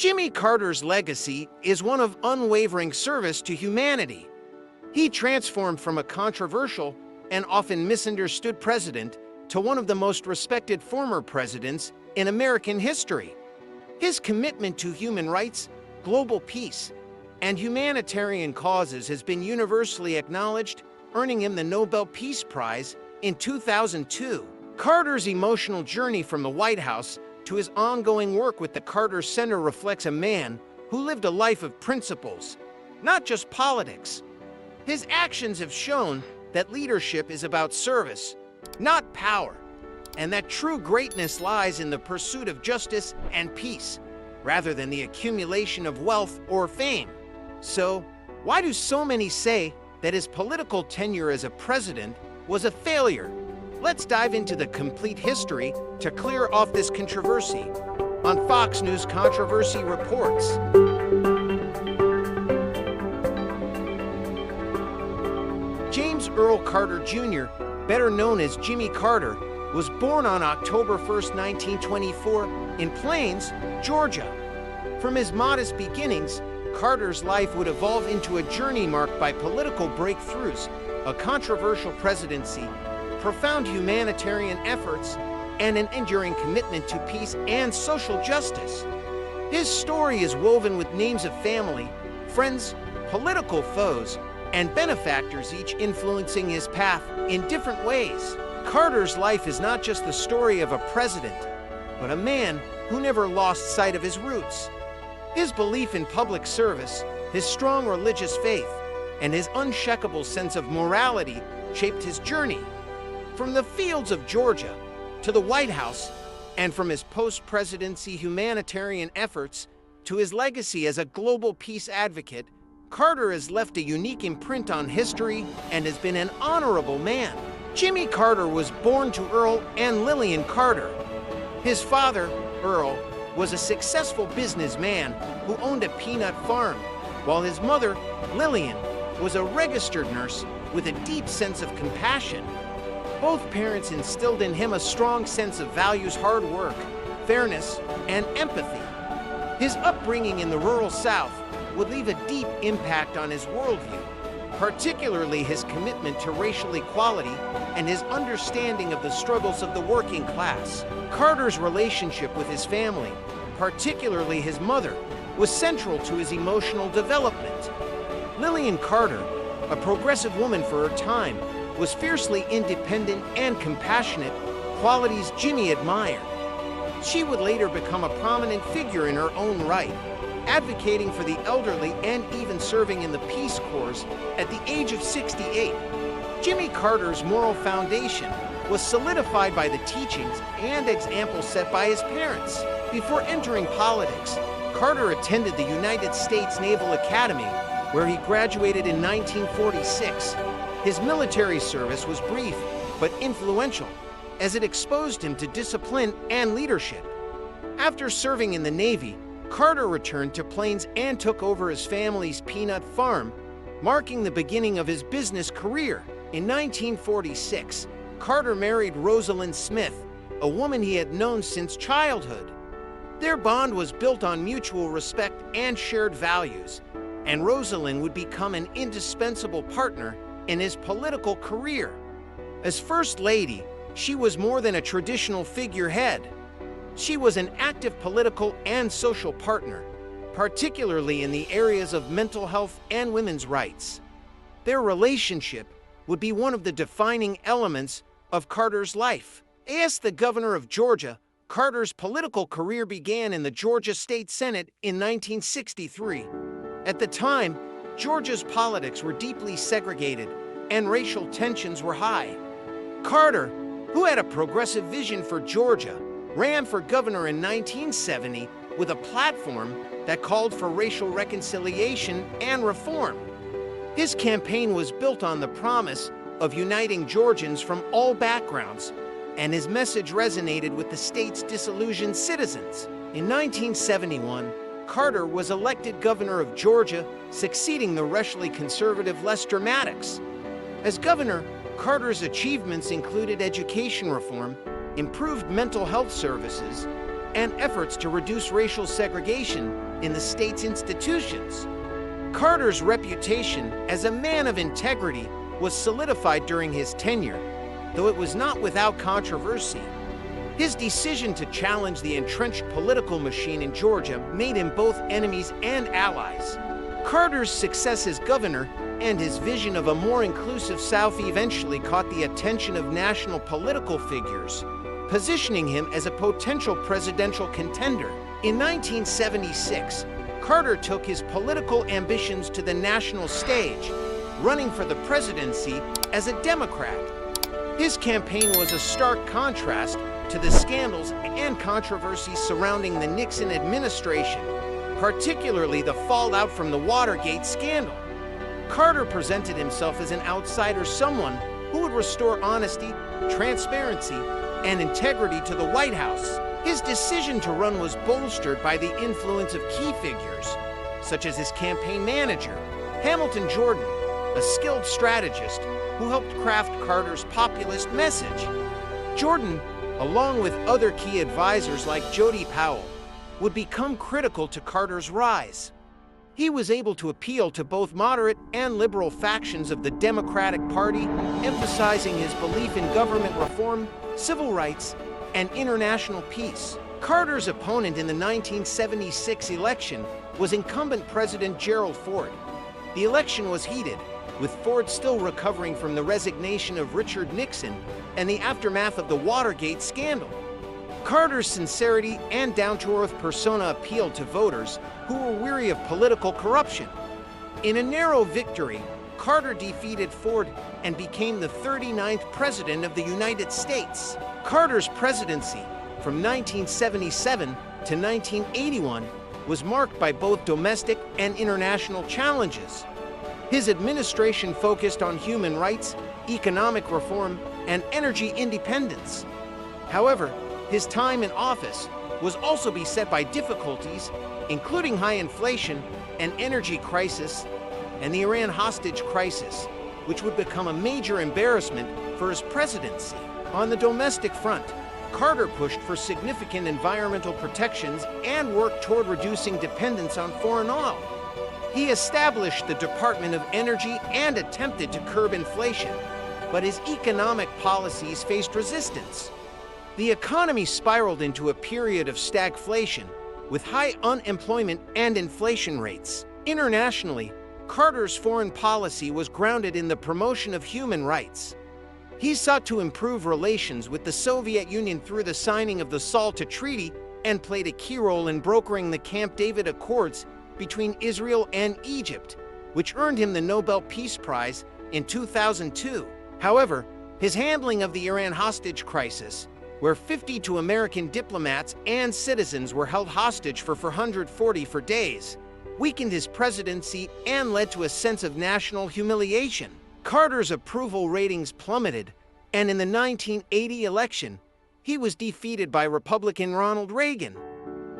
Jimmy Carter's legacy is one of unwavering service to humanity. He transformed from a controversial and often misunderstood president to one of the most respected former presidents in American history. His commitment to human rights, global peace, and humanitarian causes has been universally acknowledged, earning him the Nobel Peace Prize in 2002. Carter's emotional journey from the White House to his ongoing work with the Carter Center reflects a man who lived a life of principles, not just politics. His actions have shown that leadership is about service, not power, and that true greatness lies in the pursuit of justice and peace, rather than the accumulation of wealth or fame. So, why do so many say that his political tenure as a president was a failure? Let's dive into the complete history to clear off this controversy on Fox News Controversy Reports. James Earl Carter Jr., better known as Jimmy Carter, was born on October 1, 1924, in Plains, Georgia. From his modest beginnings, Carter's life would evolve into a journey marked by political breakthroughs, a controversial presidency, profound humanitarian efforts, and an enduring commitment to peace and social justice. His story is woven with names of family, friends, political foes, and benefactors, each influencing his path in different ways. Carter's life is not just the story of a president, but a man who never lost sight of his roots. His belief in public service, his strong religious faith, and his unshakable sense of morality shaped his journey. From the fields of Georgia to the White House, and from his post-presidency humanitarian efforts to his legacy as a global peace advocate, Carter has left a unique imprint on history and has been an honorable man. Jimmy Carter was born to Earl and Lillian Carter. His father, Earl, was a successful businessman who owned a peanut farm, while his mother, Lillian, was a registered nurse with a deep sense of compassion. Both parents instilled in him a strong sense of values, hard work, fairness, and empathy. His upbringing in the rural South would leave a deep impact on his worldview, particularly his commitment to racial equality and his understanding of the struggles of the working class. Carter's relationship with his family, particularly his mother, was central to his emotional development. Lillian Carter, a progressive woman for her time, was fiercely independent and compassionate, qualities Jimmy admired. She would later become a prominent figure in her own right, advocating for the elderly and even serving in the Peace Corps at the age of 68. Jimmy Carter's moral foundation was solidified by the teachings and examples set by his parents. Before entering politics, Carter attended the United States Naval Academy, where he graduated in 1946. His military service was brief but influential, as it exposed him to discipline and leadership. After serving in the Navy, Carter returned to Plains and took over his family's peanut farm, marking the beginning of his business career. In 1946, Carter married Rosalind Smith, a woman he had known since childhood. Their bond was built on mutual respect and shared values, and Rosalind would become an indispensable partner in his political career. As First Lady, she was more than a traditional figurehead. She was an active political and social partner, particularly in the areas of mental health and women's rights. Their relationship would be one of the defining elements of Carter's life. As the governor of Georgia, Carter's political career began in the Georgia State Senate in 1963. At the time, Georgia's politics were deeply segregated and racial tensions were high. Carter, who had a progressive vision for Georgia, ran for governor in 1970 with a platform that called for racial reconciliation and reform. His campaign was built on the promise of uniting Georgians from all backgrounds, and his message resonated with the state's disillusioned citizens. In 1971, Carter was elected governor of Georgia, succeeding the racially conservative Lester Maddox. As governor, Carter's achievements included education reform, improved mental health services, and efforts to reduce racial segregation in the state's institutions. Carter's reputation as a man of integrity was solidified during his tenure, though it was not without controversy. His decision to challenge the entrenched political machine in Georgia made him both enemies and allies. Carter's success as governor and his vision of a more inclusive South eventually caught the attention of national political figures, positioning him as a potential presidential contender. In 1976, Carter took his political ambitions to the national stage, running for the presidency as a Democrat. His campaign was a stark contrast to the scandals and controversies surrounding the Nixon administration, particularly the fallout from the Watergate scandal. Carter presented himself as an outsider, someone who would restore honesty, transparency, and integrity to the White House. His decision to run was bolstered by the influence of key figures, such as his campaign manager, Hamilton Jordan, a skilled strategist who helped craft Carter's populist message. Jordan, along with other key advisors like Jody Powell, would become critical to Carter's rise. He was able to appeal to both moderate and liberal factions of the Democratic Party, emphasizing his belief in government reform, civil rights, and international peace. Carter's opponent in the 1976 election was incumbent President Gerald Ford. The election was heated, with Ford still recovering from the resignation of Richard Nixon and the aftermath of the Watergate scandal. Carter's sincerity and down-to-earth persona appealed to voters who were weary of political corruption. In a narrow victory, Carter defeated Ford and became the 39th President of the United States. Carter's presidency, from 1977 to 1981, was marked by both domestic and international challenges. His administration focused on human rights, economic reform, and energy independence. However, his time in office was also beset by difficulties, including high inflation, an energy crisis, and the Iran hostage crisis, which would become a major embarrassment for his presidency. On the domestic front, Carter pushed for significant environmental protections and worked toward reducing dependence on foreign oil. He established the Department of Energy and attempted to curb inflation, but his economic policies faced resistance. The economy spiraled into a period of stagflation, with high unemployment and inflation rates. Internationally, Carter's foreign policy was grounded in the promotion of human rights. He sought to improve relations with the Soviet Union through the signing of the SALT Treaty and played a key role in brokering the Camp David Accords between Israel and Egypt, which earned him the Nobel Peace Prize in 2002. However, his handling of the Iran hostage crisis, where 52 American diplomats and citizens were held hostage for 444 days, weakened his presidency and led to a sense of national humiliation. Carter's approval ratings plummeted, and in the 1980 election, he was defeated by Republican Ronald Reagan.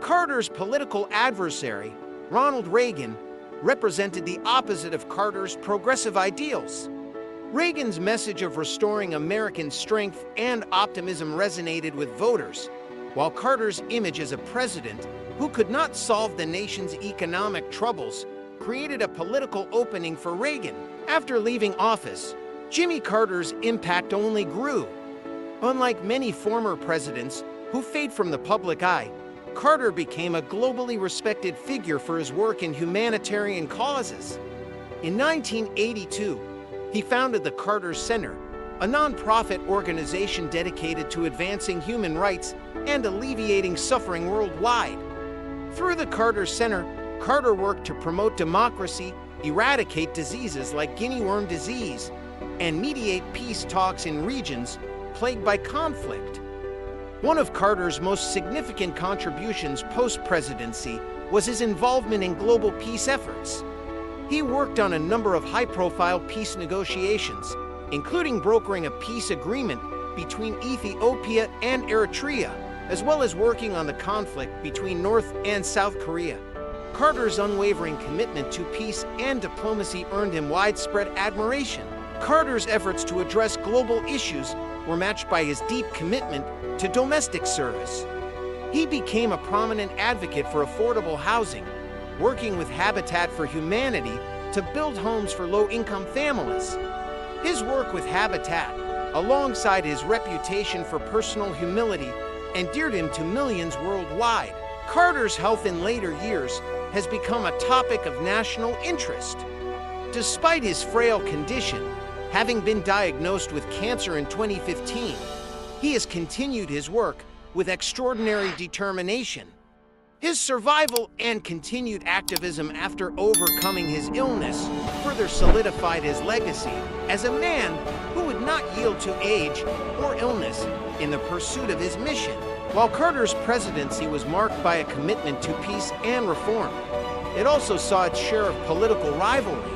Carter's political adversary, Ronald Reagan, represented the opposite of Carter's progressive ideals. Reagan's message of restoring American strength and optimism resonated with voters, while Carter's image as a president who could not solve the nation's economic troubles created a political opening for Reagan. After leaving office, Jimmy Carter's impact only grew. Unlike many former presidents who fade from the public eye, Carter became a globally respected figure for his work in humanitarian causes. In 1982, he founded the Carter Center, a nonprofit organization dedicated to advancing human rights and alleviating suffering worldwide. Through the Carter Center, Carter worked to promote democracy, eradicate diseases like guinea worm disease, and mediate peace talks in regions plagued by conflict. One of Carter's most significant contributions post-presidency was his involvement in global peace efforts. He worked on a number of high-profile peace negotiations, including brokering a peace agreement between Ethiopia and Eritrea, as well as working on the conflict between North and South Korea. Carter's unwavering commitment to peace and diplomacy earned him widespread admiration. Carter's efforts to address global issues were matched by his deep commitment to domestic service. He became a prominent advocate for affordable housing, working with Habitat for Humanity to build homes for low-income families. His work with Habitat, alongside his reputation for personal humility, endeared him to millions worldwide. Carter's health in later years has become a topic of national interest. Despite his frail condition, having been diagnosed with cancer in 2015, he has continued his work with extraordinary determination. His survival and continued activism after overcoming his illness further solidified his legacy as a man who would not yield to age or illness in the pursuit of his mission. While Carter's presidency was marked by a commitment to peace and reform, it also saw its share of political rivalry.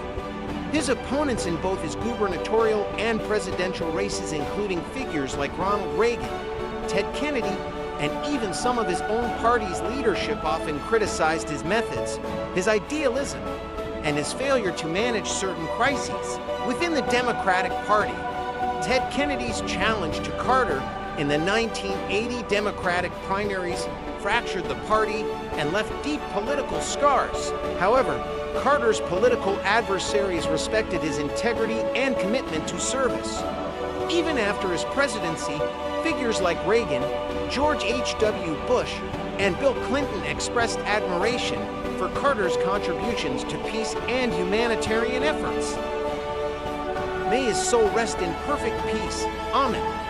His opponents in both his gubernatorial and presidential races, including figures like Ronald Reagan, Ted Kennedy, and even some of his own party's leadership, often criticized his methods, his idealism, and his failure to manage certain crises. Within the Democratic Party, Ted Kennedy's challenge to Carter in the 1980 Democratic primaries fractured the party and left deep political scars. However, Carter's political adversaries respected his integrity and commitment to service. Even after his presidency, figures like Reagan, George H.W. Bush, and Bill Clinton expressed admiration for Carter's contributions to peace and humanitarian efforts. May his soul rest in perfect peace. Amen.